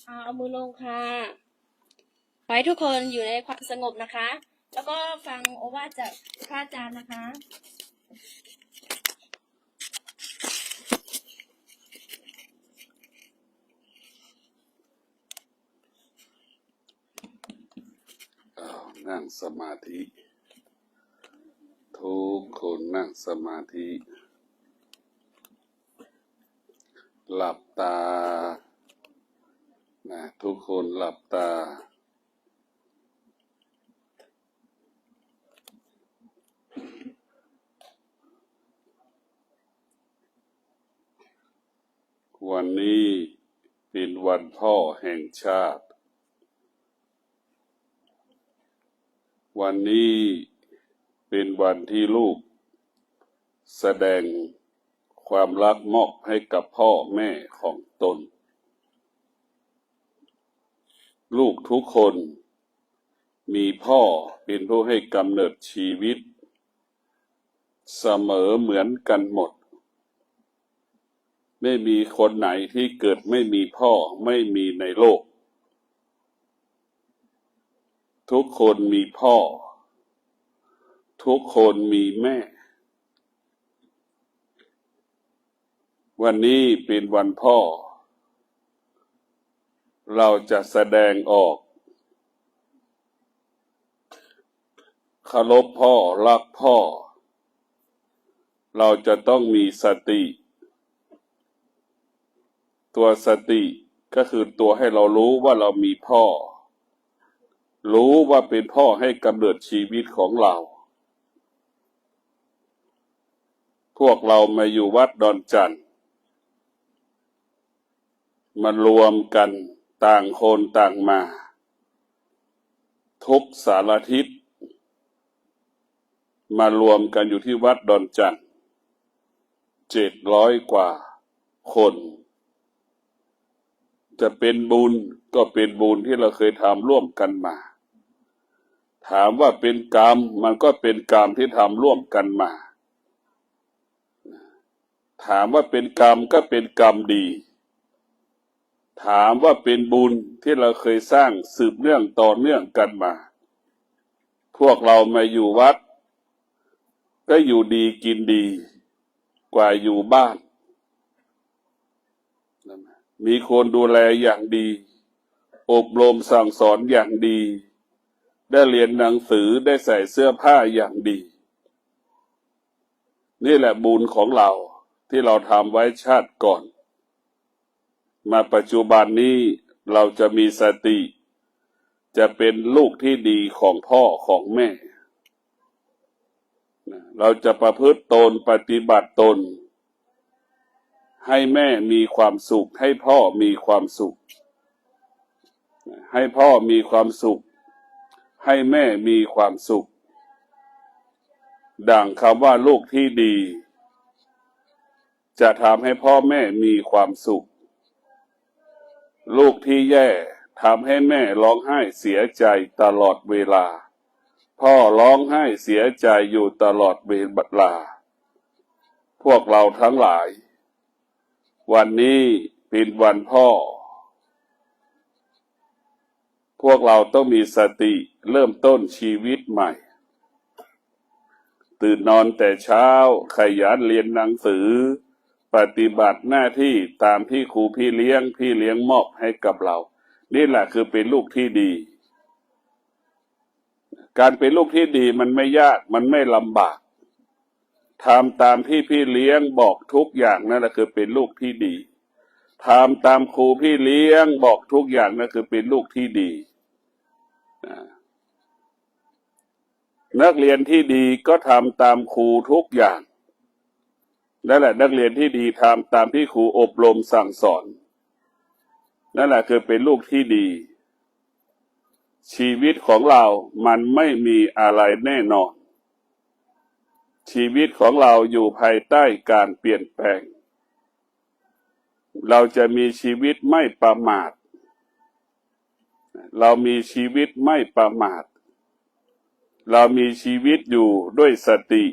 เอามือลงค่ะขอให้ทุกคนอยู่ในความสงบนะคะ แล้วก็ฟังโอวาทจากพระอาจารย์นะคะนั่งสมาธิทุกคนนั่งสมาธิหลับตานะทุกคนหลับตาวันนี้เป็นวันพ่อแห่งชาติวันนี้เป็นวันที่ลูกแสดงความรักมอบให้กับพ่อแม่ของตนลูกทุกคนมีพ่อเป็นผู้ให้กำเนิดชีวิตเสมอเหมือนกันหมดไม่มีคนไหนที่เกิดไม่มีพ่อไม่มีในโลกทุกคนมีพ่อทุกคนมีแม่วันนี้เป็นวันพ่อเราจะแสดงออกเคารพพ่อรักพ่อเราจะต้องมีสติตัวสติก็คือตัวให้เรารู้ว่าเรามีพ่อรู้ว่าเป็นพ่อให้กำเนิดชีวิตของเราพวกเรามาอยู่วัดดอนจันทน์มารวมกันต่างคนต่างมาทุกสารทิศมารวมกันอยู่ที่วัดดอนจันทน์700 กว่าคนจะเป็นบุญก็เป็นบุญที่เราเคยทำร่วมกันมาถามว่าเป็นกรรมมันก็เป็นกรรมที่ทำร่วมกันมาถามว่าเป็นกรรมก็เป็นกรรมดีถามว่าเป็นบุญที่เราเคยสร้างสืบเนื่องต่อเนื่องกันมาพวกเรามาอยู่วัดก็อยู่ดีกินดีกว่าอยู่บ้านมีคนดูแลอย่างดีอบรมสั่งสอนอย่างดีได้เรียนหนังสือได้ใส่เสื้อผ้าอย่างดีนี่แหละบุญของเราที่เราทำไว้ชาติก่อนมาปัจจุบันนี้เราจะมีสติจะเป็นลูกที่ดีของพ่อของแม่เราจะประพฤติตนปฏิบัติตนให้แม่มีความสุขให้พ่อมีความสุขให้พ่อมีความสุขให้แม่มีความสุขดังคำว่าลูกที่ดีจะทำให้พ่อแม่มีความสุขลูกที่แย่ทำให้แม่ร้องไห้เสียใจตลอดเวลาพ่อร้องไห้เสียใจอยู่ตลอดเวลาพวกเราทั้งหลายวันนี้เป็นวันพ่อพวกเราต้องมีสติเริ่มต้นชีวิตใหม่ตื่นนอนแต่เช้าขยันเรียนหนังสือปฏิบัติหน้าที่ตามที่ครูพี่เลี้ยงมอบให้กับเรานี่แหละคือเป็นลูกที่ดีการเป็นลูกที่ดีมันไม่ยากมันไม่ลำบากทำตามที่พี่เลี้ยงบอกทุกอย่างนั่นแหละคือเป็นลูกที่ดีทำตามครูพี่เลี้ยงบอกทุกอย่างนั่นคือเป็นลูกที่ดีนักเรียนที่ดีก็ทำตามครูทุกอย่างนั่นแหละนักเรียนที่ดีทำตามที่ครูอบรมสั่งสอนนั่นแหละคือเป็นลูกที่ดีชีวิตของเรามันไม่มีอะไรแน่นอนชีวิตของเราอยู่ภายใต้การเปลี่ยนแปลงเราจะมีชีวิตไม่ประมาทเรามีชีวิตไม่ประมาทเรามีชีวิตอยู่ด้วยสติ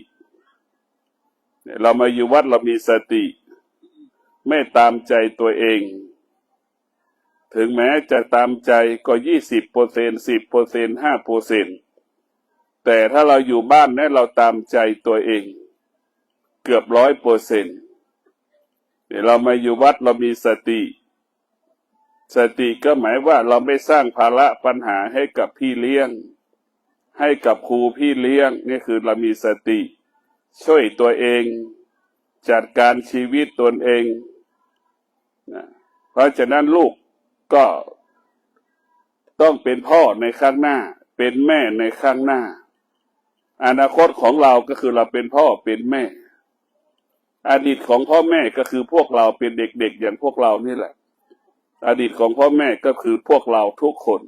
เรามาอยู่วัดเรามีสติไม่ตามใจตัวเอง ถึงแม้จะตามใจก็20% 10% 5%แต่ถ้าเราอยู่บ้านเนี่ยเราตามใจตัวเองเกือบ100%เดี๋ยวเรามาอยู่วัดเรามีสติก็หมายว่าเราไม่สร้างภาระปัญหาให้กับพี่เลี้ยงให้กับครูพี่เลี้ยงนี่คือเรามีสติช่วยตัวเองจัดการชีวิตตนเองนะเพราะฉะนั้นลูกก็ต้องเป็นพ่อในข้างหน้าเป็นแม่ในข้างหน้าอนาคตของเราก็คือเราเป็นพ่อเป็นแม่อดีตของพ่อแม่ก็คือพวกเราเป็นเด็กๆอย่างพวกเรานี่แหละอดีตของพ่อแม่ก็คือพวกเราทุกคน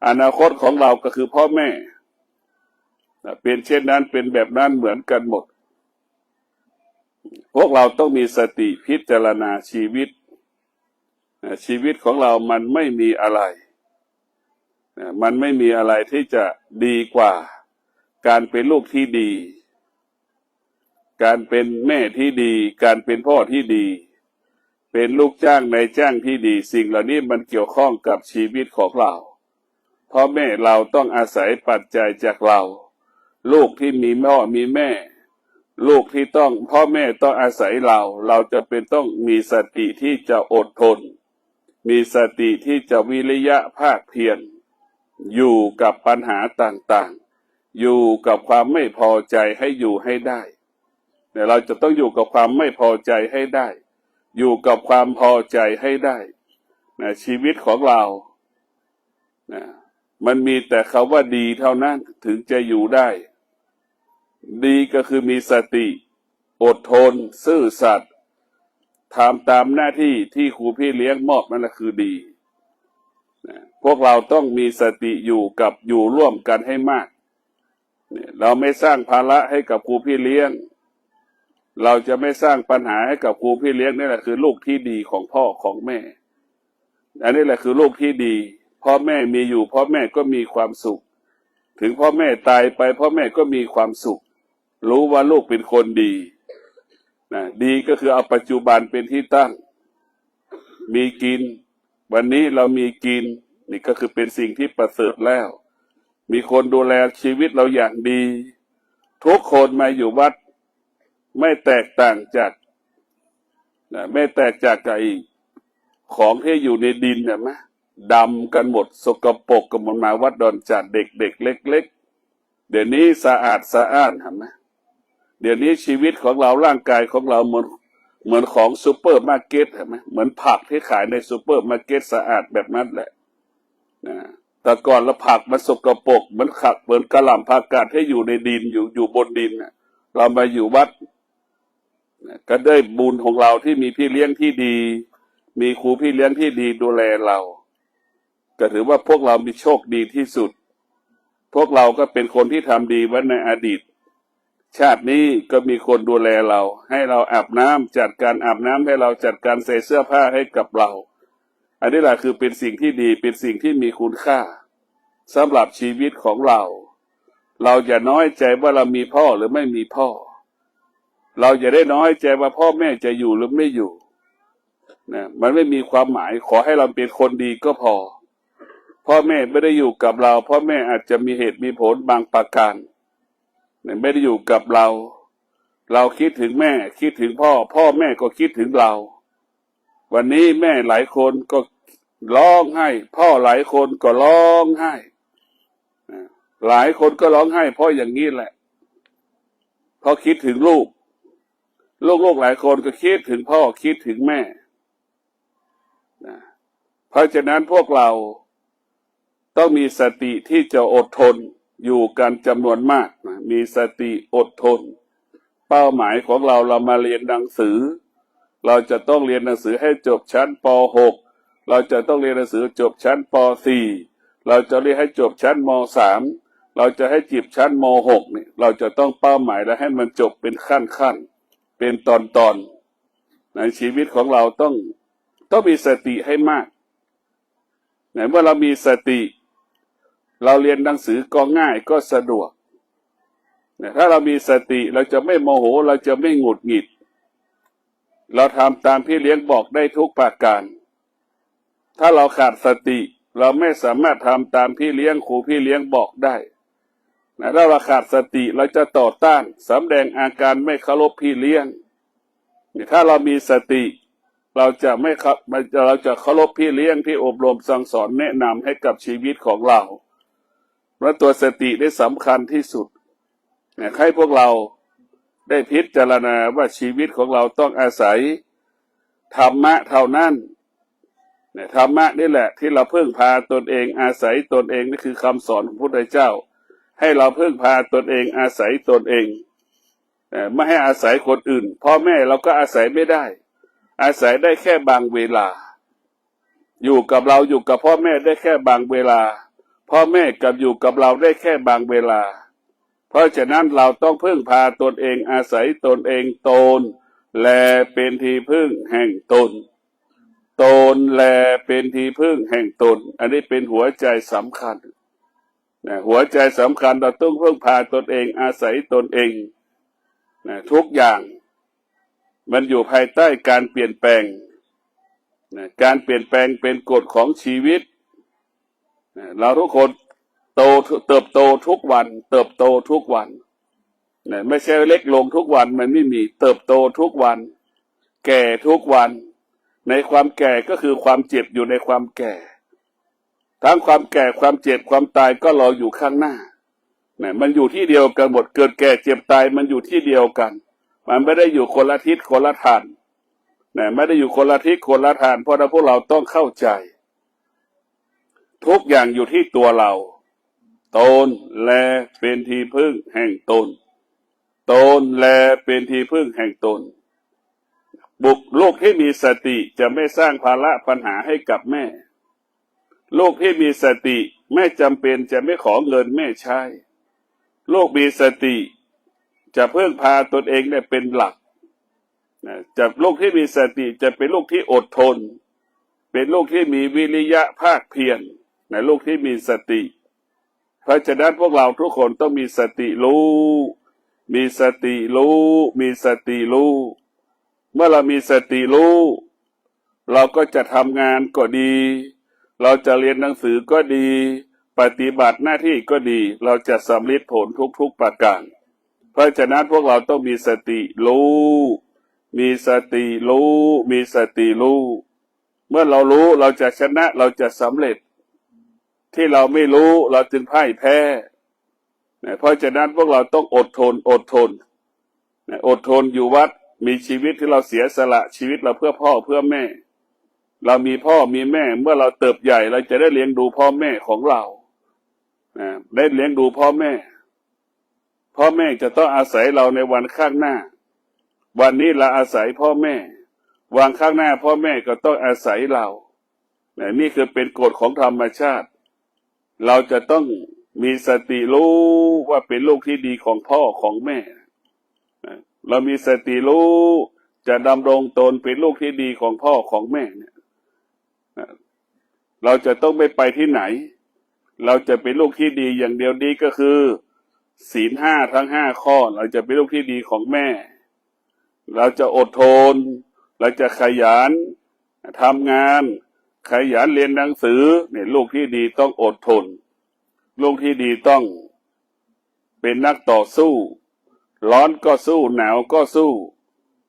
อนาคตของเราก็คือพ่อแม่เป็นเช่นนั้นเป็นแบบนั้นเหมือนกันหมดพวกเราต้องมีสติพิจารณาชีวิตของเรามันไม่มีอะไรมันไม่มีอะไรที่จะดีกว่าการเป็นลูกที่ดีการเป็นแม่ที่ดีการเป็นพ่อที่ดีเป็นลูกจ้างนายจ้างที่ดีสิ่งเหล่านี้มันเกี่ยวข้องกับชีวิตของเราพ่อแม่เราต้องอาศัยปัจจัยจากเราลูกที่มีพ่อมีแม่ลูกที่ต้องพ่อแม่ต้องอาศัยเราจะเป็นต้องมีสติที่จะอดทนมีสติที่จะวิริยะภาคเพียรอยู่กับปัญหาต่างๆอยู่กับความไม่พอใจให้อยู่ให้ได้แต่เราจะต้องอยู่กับความไม่พอใจให้ได้อยู่กับความพอใจให้ได้นะชีวิตของเรานะมันมีแต่คำว่าดีเท่านั้นถึงจะอยู่ได้ดีก็คือมีสติอดทนซื่อสัตย์ทำตามหน้าที่ที่ครูพี่เลี้ยงมอบนั่นแหละคือดีนะพวกเราต้องมีสติอยู่ร่วมกันให้มากเนี่ยเราไม่สร้างภาระให้กับครูพี่เลี้ยงเราจะไม่สร้างปัญหาให้กับครูพี่เลี้ยงนี่แหละคือลูกที่ดีของพ่อของแม่อันนี้แหละคือลูกที่ดีพ่อแม่มีอยู่พ่อแม่ก็มีความสุขถึงพ่อแม่ตายไปพ่อแม่ก็มีความสุขรู้ว่าลูกเป็นคนดีนะดีก็คือเอาปัจจุบันเป็นที่ตั้งมีกินวันนี้เรามีกินนี่ก็คือเป็นสิ่งที่ประเสริฐแล้วมีคนดูแลชีวิตเราอย่างดีทุกคนมาอยู่วัดไม่แตกต่างจากไม่แตกจากไอ้ของที่อยู่ในดินเนี่ยมะดำกันหมดสกปรกกันหมดมาวัดดอนจันทร์เด็กๆเล็กๆเดี๋ยวนี้สะอาดสะอ้านเห็นไหมเดี๋ยวนี้ชีวิตของเราร่างกายของเราเหมือนของซูเปอร์มาร์เก็ตเห็นไหมเหมือนผักที่ขายในซูเปอร์มาร์เก็ตสะอาดแบบนั้นแหละนะแต่ก่อนเราผักมันสกปรกเหมือนกระหล่ำผักกาดที่อยู่ในดินอยู่บนดินนะเรามาอยู่วัดก็ได้บุญของเราที่มีพี่เลี้ยงที่ดีมีครูพี่เลี้ยงที่ดีดูแลเราก็ถือว่าพวกเรามีโชคดีที่สุดพวกเราก็เป็นคนที่ทำดีไว้ในอดีตชาตินี้ก็มีคนดูแลเราให้เราอาบน้ำจัดการอาบน้ำให้เราจัดการใส่เสื้อผ้าให้กับเราอันนี้แหละคือเป็นสิ่งที่ดีเป็นสิ่งที่มีคุณค่าสำหรับชีวิตของเราอย่าน้อยใจว่าเรามีพ่อหรือไม่มีพ่อเราอย่าได้น้อยใจว่าพ่อแม่จะอยู่หรือไม่อยู่นะมันไม่มีความหมายขอให้เราเป็นคนดีก็พอพ่อแม่ไม่ได้อยู่กับเราพ่อแม่อาจจะมีเหตุมีผลบางประการไม่ได้อยู่กับเราคิดถึงแม่คิดถึงพ่อแม่ก็คิดถึงเราวันนี้แม่หลายคนก็ร้องไห้พ่อหลายคนก็ร้องไห้หลายคนก็ร้องไห้เพราะอย่างนี้แหละเพราะคิดถึงลูกหลายคนก็คิดถึงพ่อคิดถึงแม่เพราะฉะนั้นพวกเราต้องมีสติที่จะอดทนอยู่กันจำนวนมากมีสติอดทนเป้าหมายของเรามาเรียนหนังสือเราจะต้องเรียนหนังสือให้จบชั้นป .6 เราจะต้องเรียนหนังสือจบชั้นป .4 เราจะเรียนให้จบชั้นม .3 เราจะให้จีบชั้นม .6 นี่เราจะต้องเป้าหมายและให้มันจบเป็นขั้นเป็นตอนในชีวิตของเราต้องมีสติให้มากเมื่อเรามีสติเราเรียนหนังสือก็ง่ายก็สะดวกถ้าเรามีสติเราจะไม่โมโหเราจะไม่หงุดหงิดเราทำตามพี่เลี้ยงบอกได้ทุกประการ ถ้าเราขาดสติเราไม่สามารถทำตามพี่เลี้ยงครูพี่เลี้ยงบอกได้นะถ้าเราขาดสติเราจะต่อต้านสำแดงอาการไม่เคารพพี่เลี้ยงถ้าเรามีสติเราจะไม่เราจะเคารพพี่เลี้ยงที่อบรมสั่งสอนแนะนำให้กับชีวิตของเราเพราะตัวสติได้สำคัญที่สุดให้พวกเราได้พิจารณาว่าชีวิตของเราต้องอาศัยธรรมะเท่านั้นธรรมะนี่แหละที่เราพึ่งพาตนเองอาศัยตนเองนี่คือคำสอนของพระพุทธเจ้าให้เราพึ่งพาตนเองอาศัยตนเองไม่ให้อาศัยคนอื่นพ่อแม่เราก็อาศัยไม่ได้อาศัยได้แค่บางเวลาอยู่กับเราอยู่กับพ่อแม่ได้แค่บางเวลาพ่อแม่กับอยู่กับเราได้แค่บางเวลาเพราะฉะนั้นเราต้องพึ่งพาตนเองอาศัยตนเองตนแลเป็นที่พึ่งแห่งตนตนแลเป็นที่พึ่งแห่งตนอันนี้เป็นหัวใจสำคัญหัวใจสำคัญเราต้องพึ่งพาตนเองอาศัยตนเองทุกอย่างมันอยู่ภายใต้การเปลี่ยนแปลงการเปลี่ยนแปลงเป็นกฎของชีวิตเราทุกคนเติบโตทุกวันเติบโตทุกวันไม่ใช่เล็กลงทุกวันมันไม่มีเติบโตทุกวันแก่ทุกวันในความแก่ก็คือความเจ็บอยู่ในความแก่ทั้งความแก่ความเจ็บความตายก็รออยู่ข้างหน้ามันอยู่ที่เดียวกันหมดเกิดแก่เจ็บตายมันอยู่ที่เดียวกันมันไม่ได้อยู่คนละทิศคนละทางไม่ได้อยู่คนละทิศคนละทางเพราะพวกเราต้องเข้าใจทุกอย่างอยู่ที่ตัวเราตนแลเป็นที่พึ่งแห่งตนตนแลเป็นที่พึ่งแห่งตนลูกที่มีสติจะไม่สร้างภาระปัญหาให้กับแม่ลูกที่มีสติไม่จำเป็นจะไม่ขอเงินแม่ใช้ลูกมีสติจะพึ่งพาตนเองได้เป็นหลักจากลูกที่มีสติจะเป็นลูกที่อดทนเป็นลูกที่มีวิริยะภาคเพียรลูกที่มีสติเพราะฉะนั้นพวกเราทุกคนต้องมีสติรู้มีสติรู้มีสติรู้เมื่อเรามีสติรู้เราก็จะทำงานก็ดีเราจะเรียนหนังสือก็ดีปฏิบัติหน้าที่ก็ดีเราจะสำเร็จผลทุกประการเพราะฉะนั้นพวกเราต้องมีสติรู้มีสติรู้มีสติรู้เมื่อเรารู้เราจะชนะเราจะสำเร็จที่เราไม่รู้เราจึงพ่ายแพ้เพราะฉะนั้นพวกเราต้องอดทนอดทนอดทนอยู่วัดมีชีวิตที่เราเสียสละชีวิตเราเพื่อพ่อเพื่อแม่เรามีพ่อมีแม่เมื่อเราเติบใหญ่เราจะได้เลี้ยงดูพ่อแม่ของเราได้เลี้ยงดูพ่อแม่พ่อแม่จะต้องอาศัยเราในวันข้างหน้าวันนี้เราอาศัยพ่อแม่วันข้างหน้าพ่อแม่ก็ต้องอาศัยเรานี่คือเป็นกฎของธรรมชาติเราจะต้องมีสติรู้ว่าเป็นลูกที่ดีของพ่อของแม่เรามีสติรู้จะดำรงตนเป็นลูกที่ดีของพ่อของแม่เนี่ยเราจะต้องไม่ไปที่ไหนเราจะเป็นลูกที่ดีอย่างเดียวนี้ก็คือศีลห้าทั้ง5ข้อเราจะเป็นลูกที่ดีของแม่เราจะอดทนเราจะขยันทำงานขยันเรียนหนังสือเนี่ยลูกที่ดีต้องอดทนลูกที่ดีต้องเป็นนักต่อสู้ร้อนก็สู้หนาวก็สู้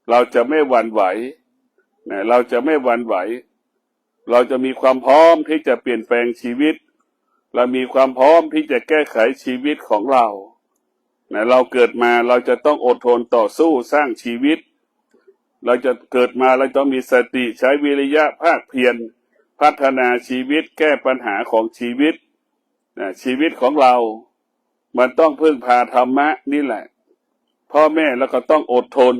เราจะไม่หวั่นไหวเราจะไม่หวั่นไหวเราจะมีความพร้อมที่จะเปลี่ยนแปลงชีวิตเรามีความพร้อมที่จะแก้ไขชีวิตของเราเราเกิดมาเราจะต้องอดทนต่อสู้สร้างชีวิตเราจะเกิดมาเราต้องมีสติใช้วิริยะภาคเพียรพัฒนาชีวิตแก้ปัญหาของชีวิตชีวิตของเรามันต้องพึ่งพาธรรมะนี่แหละพ่อแม่แล้วก็ต้องอดทน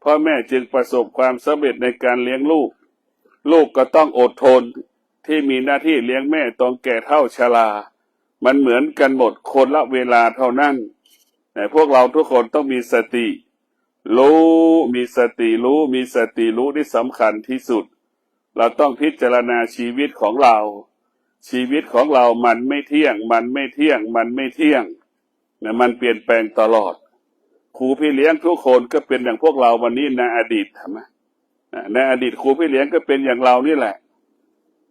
พ่อแม่จึงประสบความสำเร็จในการเลี้ยงลูกลูกก็ต้องอดทนที่มีหน้าที่เลี้ยงแม่ตอนแก่เฒ่าชรามันเหมือนกันหมดคนละเวลาเท่านั้นแต่พวกเราทุกคนต้องมีสติรู้มีสติรู้มีสติรู้ที่สำคัญที่สุดเราต้องพิจารณาชีวิตของเราชีวิตของเรามันไม่เที่ยงมันไม่เที่ยงมันไม่เที่ยงมันเปลี่ยนแปลงตลอดครูพี่เลี้ยงทุกคนก็เป็นอย่างพวกเราวันนี้ในอดีตใช่ไหมในอดีตครูพี่เลี้ยงก็เป็นอย่างเรานี่แหละ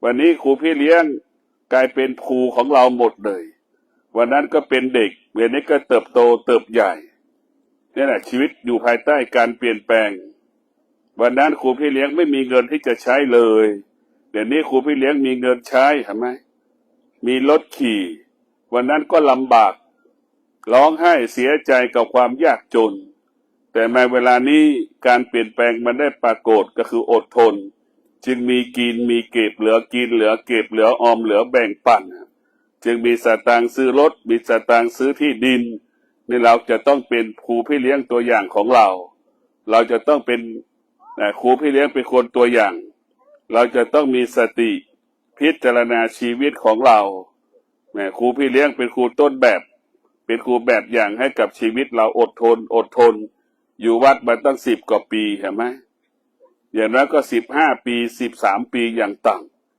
วันนี้ครูพี่เลี้ยงกลายเป็นครูของเราหมดเลยวันนั้นก็เป็นเด็กเดี๋ยวนี้ก็เติบโตเติบใหญ่นี่แหละชีวิตอยู่ภายใต้การเปลี่ยนแปลงวันนั้นครูพี่เลี้ยงไม่มีเงินที่จะใช้เลยเดี๋ยวนี้ครูพี่เลี้ยงมีเงินใช้เห็นไหมมีรถขี่วันนั้นก็ลำบากร้องไห้เสียใจกับความยากจนแต่ในเวลานี้การเปลี่ยนแปลงมันได้ปรากฏก็คืออดทนจึงมีกินมีเก็บเหลือกินเหลือเก็บเหลือออมเหลือแบ่งปันจึงมีสตางค์ซื้อรถมีสตางค์ซื้อที่ดินนี่เราจะต้องเป็นครูพี่เลี้ยงตัวอย่างของเราเราจะต้องเป็นครูพี่เลี้ยงเป็นคนตัวอย่างเราจะต้องมีสติพิจารณาชีวิตของเราครูพี่เลี้ยงเป็นครูต้นแบบเป็นครูแบบอย่างให้กับชีวิตเราอดทนอยู่วัดมาตั้ง10 กว่าปีเห็นไหมอย่างนั้นก็15 ปี13 ปีอย่างต่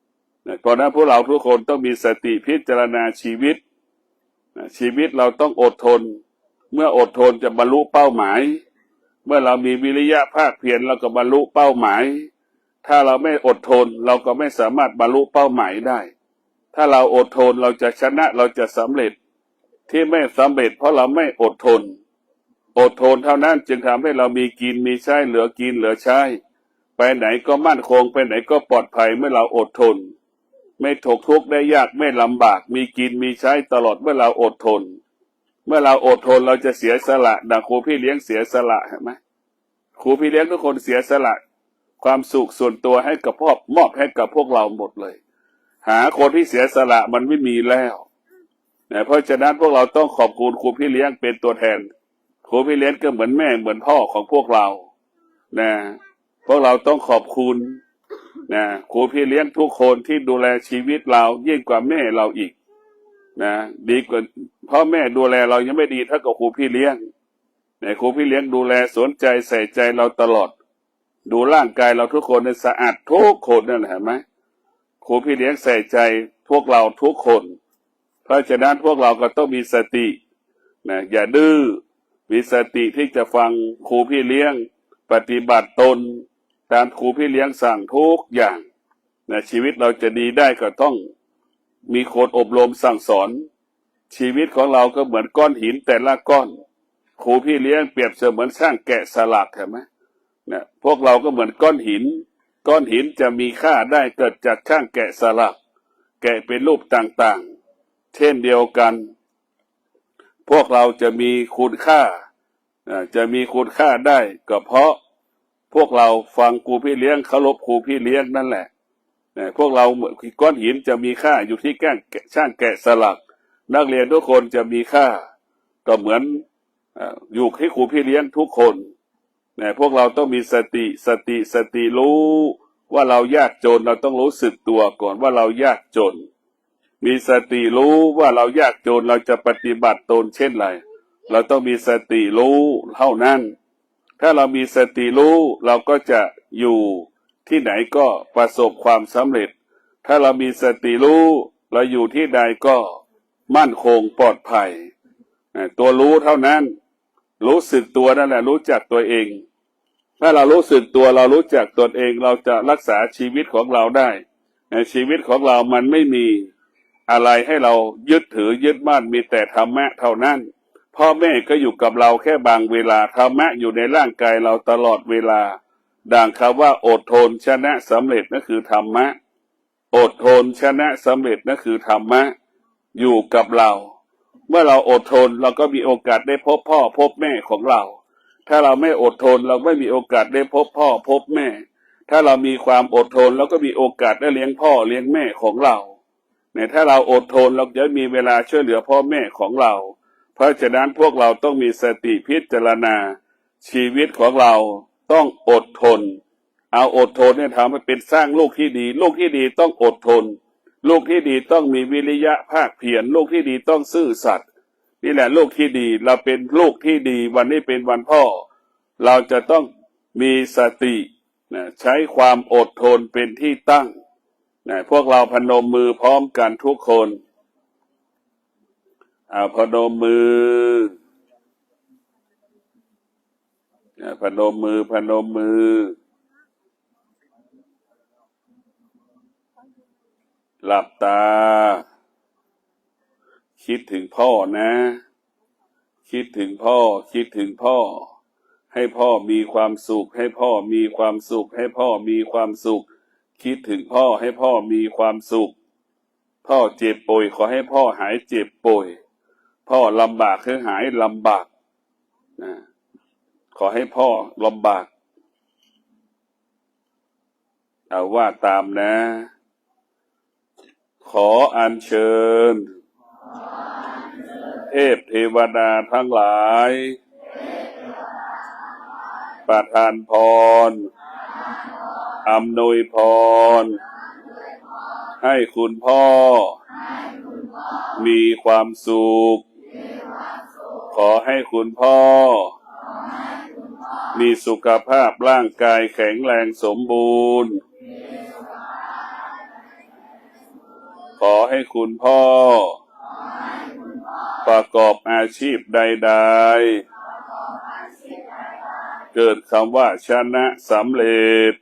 ำเพราะนั้นพวกเราทุกคนต้องมีสติพิจารณาชีวิตชีวิตเราต้องอดทนเมื่ออดทนจะบรรลุเป้าหมายเมื่อเรามีวิริยะภาคเพียรเราก็บรรลุเป้าหมายถ้าเราไม่อดทนเราก็ไม่สามารถบรรลุเป้าหมายได้ถ้าเราอดทนเราจะชนะเราจะสำเร็จที่ไม่สำเร็จเพราะเราไม่อดทนเท่านั้นจึงทำให้เรามีกินมีใช้เหลือกินเหลือใช้ไปไหนก็มั่นคงไปไหนก็ปลอดภัยเมื่อเราอดทนไม่ตกทุกข์ได้ยากไม่ลำบากมีกินมีใช้ตลอดเมื่อเราอดทนเมื่อเราอดทนเราจะเสียสละดังครูพี่เลี้ยงเสียสละเห็นไหมครูพี่เลี้ยงทุกคนเสียสละความสุขส่วนตัวให้กับมอบให้กับพวกเราหมดเลยหาคนที่เสียสละมันไม่มีแล้วเพราะฉะนั้นพวกเราต้องขอบคุณครูพี่เลี้ยงเป็นตัวแทนครูพี่เลี้ยงก็เหมือนแม่เหมือนพ่อของพวกเราพวกเราต้องขอบคุณครูพี่เลี้ยงทุกคนที่ดูแลชีวิตเรายิ่งกว่าแม่เราอีกดีกว่าพ่อแม่ดูแลเรายังไม่ดีเท่ากับครูพี่เลี้ยงครูพี่เลี้ยงดูแลสนใจใส่ใจเราตลอดดูร่างกายเราทุกคนสะอาดทุกคนนั่นเห็นไหมครูพี่เลี้ยงใส่ใจพวกเราทุกคนเพราะฉะนั้นพวกเราก็ต้องมีสติอย่าดื้อมีสติที่จะฟังครูพี่เลี้ยงปฏิบัติตนตามครูพี่เลี้ยงสั่งทุกอย่างชีวิตเราจะดีได้ก็ต้องมีคนอบรมสั่งสอนชีวิตของเราก็เหมือนก้อนหินแต่ละก้อนครูพี่เลี้ยงเปรียบเสมือนช่างแกะสลักเห็นไหมพวกเราก็เหมือนก้อนหินจะมีค่าได้เกิดจากช่างแกะสลักแกะเป็นรูปต่างๆเช่นเดียวกันพวกเราจะมีคุณค่าได้ก็เพราะพวกเราฟังครูพี่เลี้ยงเคารพครูพี่เลี้ยงนั่นแหละพวกเราก้อนหินจะมีค่าอยู่ที่ช่างแกะสลักนักเรียนทุกคนจะมีค่าก็เหมือนอยู่ที่ครูพี่เลี้ยงทุกคนพวกเราต้องมีสติรู้ว่าเรายากจนเราต้องรู้สึกตัวก่อนว่าเรายากจนมีสติรู้ว่าเรายากจนเราจะปฏิบัติตนเช่นไรเราต้องมีสติรู้เท่านั้นถ้าเรามีสติรู้เราก็จะอยู่ที่ไหนก็ประสบความสำเร็จถ้าเรามีสติรู้เราอยู่ที่ใดก็มั่นคงปลอดภัยตัวรู้เท่านั้นรู้สึกตัวนั่นแหละรู้จักตัวเองถ้าเรารู้สึกตัวเรารู้จักตนเองเราจะรักษาชีวิตของเราได้ในชีวิตของเรามันไม่มีอะไรให้เรายึดถือยึดมั่นมีแต่ธรรมะเท่านั้นพ่อแม่ก็อยู่กับเราแค่บางเวลาธรรมะอยู่ในร่างกายเราตลอดเวลาดังคำว่าอดทนชนะสำเร็จนั่นคือธรรมะอดทนชนะสำเร็จนั่นคือธรรมะอยู่กับเราเมื่อเราอดทนเราก็มีโอกาสได้พบพ่อพบแม่ของเราถ้าเราไม่อดทนเราไม่มีโอกาสได้พบพ่อพบแม่ถ้าเรามีความอดทนเราก็มีโอกาสได้เลี้ยงพ่อเลี้ยงแม่ของเราถ้าเราอดทนเราจะมีเวลาช่วยเหลือพ่อแม่ของเราเพราะฉะนั้นพวกเราต้องมีสติพิจารณาชีวิตของเราต้องอดทนเอาอดทนทำให้เป็นสร้างลูกที่ดีลูกที่ดีต้องอดทนลูกที่ดีต้องมีวิริยะภาคเพียรลูกที่ดีต้องซื่อสัตย์นี่แหละลูกที่ดีเราเป็นลูกที่ดีวันนี้เป็นวันพ่อเราจะต้องมีสติใช้ความอดทนเป็นที่ตั้งพวกเราพนมมือพร้อมกันทุกคนพนมมือพนมมือ หลับตาคิดถึงพ่อนะคิดถึงพ่อคิดถึงพ่อให้พ่อมีความสุขให้พ่อมีความสุขให้พ่อมีความสุขคิดถึงพ่อให้พ่อมีความสุขพ่อเจ็บป่วยขอให้พ่อหายเจ็บป่วยพ่อลำบากให้หายลำบากนะขอให้พ่อลำบากเอาว่าตามนะขออัญเชิญเทพเทวดาทั้งหลายประทานพรอำนวยพรให้คุณพ่อมีความสุขขอให้คุณพ่อมีสุขภาพร่างกายแข็งแรงสมบูรณ์ขอให้คุณพ่อประกอบอาชีพใดๆเกิดคำว่าชนะสำเร็จ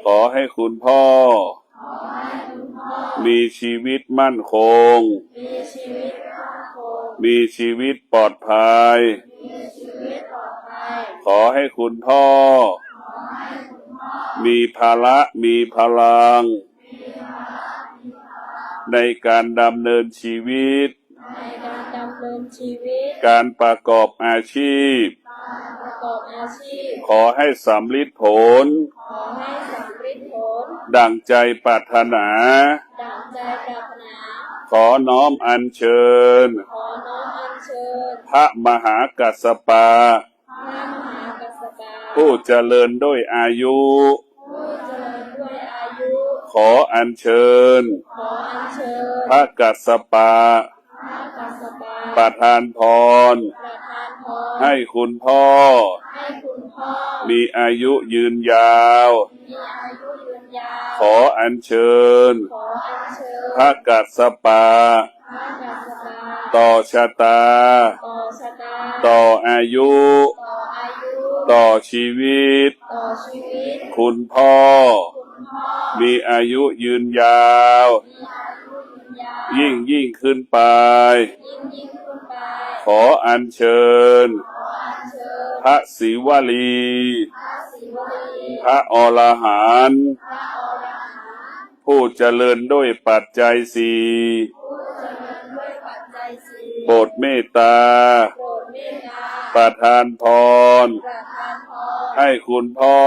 ขอให้คุณพ่อมีชีวิตมั่นคงมีชีวิตปลอดภัยขอให้คุณพ่อมีภาระมีพลังในการดำเนินชีวิตการประกอบอาชีพขอให้สำลิดผลดังใจปรารถนาขอน้อมอัญเชิญพระมหากัสสปะผู้เจริญด้วยอายุขออัญเชิญพระกัสสปะประทานพรให้คุณพ่อมีอายุยืนยาวขออัญเชิญพระกัสสปะต่อชะตาต่ออายุต่อชีวิตคุณพ่อมีอายุยืนยาวยิ่งขึ้นไปขออัญเชิญพระศิวลีพระอรหันต์ผู้เจริญด้วยปัจจัยสี่โปรดเมตตาประทานพรให้คุณพ่อ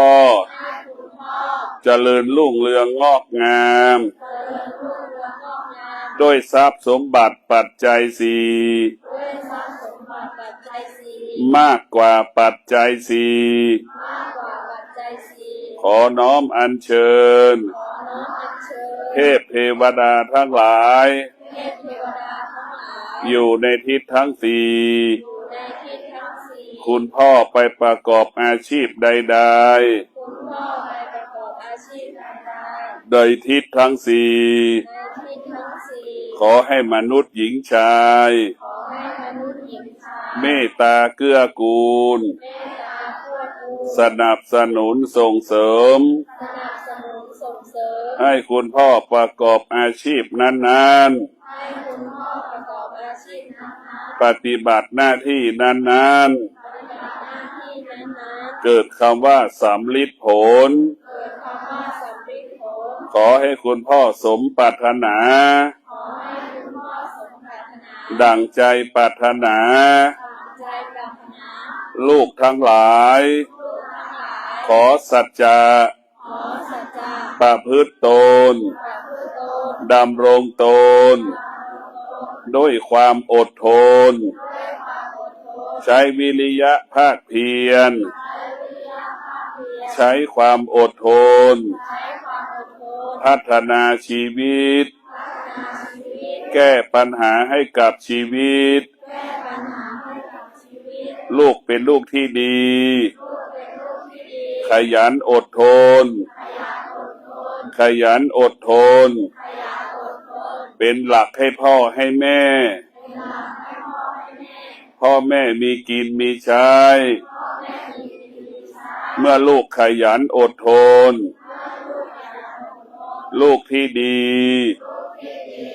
เจริญรุ่งเรืองงอกงามด้วยทรัพย์สมบัติปัจจัยสี่มากกว่าปัจจัยสี่ขอน้อมอัญเชิญเทพเทวดาทั้งหลายอยู่ในทิศทั้งสี่คุณพ่อไปประกอบอาชีพใดๆโดยทิศทั้งสี่ขอให้มนุษย์หญิงชายเมตตาเกื้อกูลสนับสนุนส่งเสริมให้คุณพ่อประกอบอาชีพนั้นๆปฏิบัติหน้าที่นั้นๆเกิดคำว่าสำลิดผลขอให้คุณพ่อสมปรารถนาดังใจปรารถนาลูกทั้งหลายขอสัจจะประพฤติตนดำรงตนด้วยความอดทนใช้วิริยะภาคเพียรใช้ความอดทนพัฒนาชีวิตแก้ปัญหาให้กับชีวิตลูกเป็นลูกที่ดีขยันอดทนขยันอดทนเป็นหลักให้พ่อให้แม่พ่อแม่มีกินมีใช้เมื่อลูกขยันอดทน ลูกที่ดี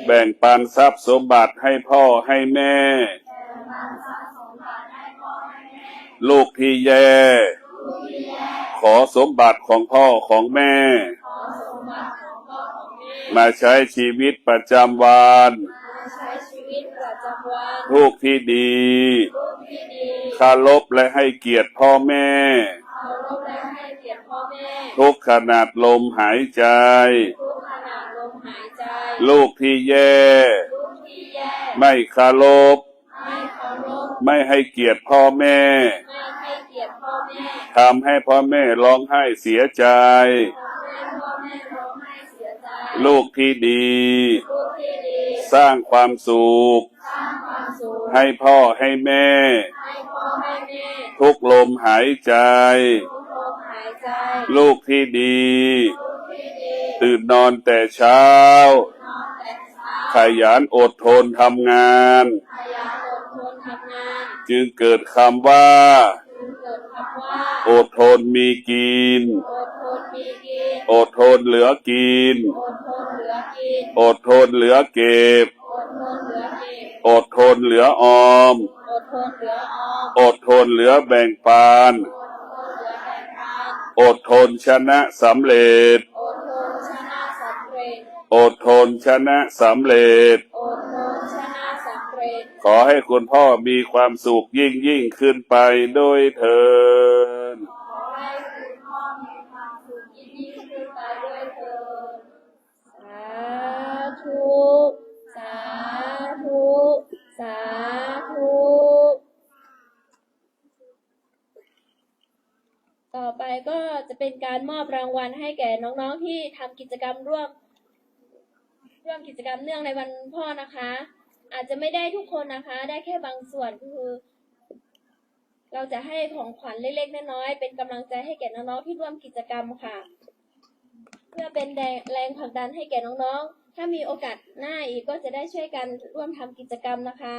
แบ่งปันทรัพย์สมบัติให้พ่อให้แม่ ลูกที่แย่ ขอสมบัติของพ่อของแม่ มาใช้ชีวิตประจำวันลูกที่ดีเคารพและให้เกียรติพ่อแม่ ทุกขนาดลมหายใจ ลูกที่แย่ ไม่เคารพ ไม่ให้เกียรติพ่อแม่ ทำให้พ่อแม่ร้องไห้เสียใจ ลูกที่ดี สร้างความสุข ให้พ่อให้แม่ ทุกลมหายใจ ลูกที่ดี ตื่นนอนแต่เช้า ขยันอดทนทำงาน จึงเกิดคำว่าอดทนมีกิน อดทนเหลือกิน อดทนเหลือเก็บ อดทนเหลือออม อดทนเหลือแบ่งปัน อดทนชนะสำเร็จ อดทนชนะสำเร็จ ขอให้คุณพ่อมีความสุขยิ่งขึ้นไปโดยเถิดสาธุ สาธุ สาธุ ต่อไปก็จะเป็นการมอบรางวัลให้แก่น้องๆที่ทำกิจกรรมร่วมกิจกรรมเนื่องในวันพ่อนะคะ อาจจะไม่ได้ทุกคนนะคะ ได้แค่บางส่วนคือ เราจะให้ของขวัญเล็กๆน้อยๆเป็นกำลังใจให้แก่น้องๆที่ร่วมกิจกรรมค่ะ เพื่อเป็นแรงผลักดันให้แก่น้องๆถ้ามีโอกาสหน้าอีกก็จะได้ช่วยกันร่วมทำกิจกรรมนะคะ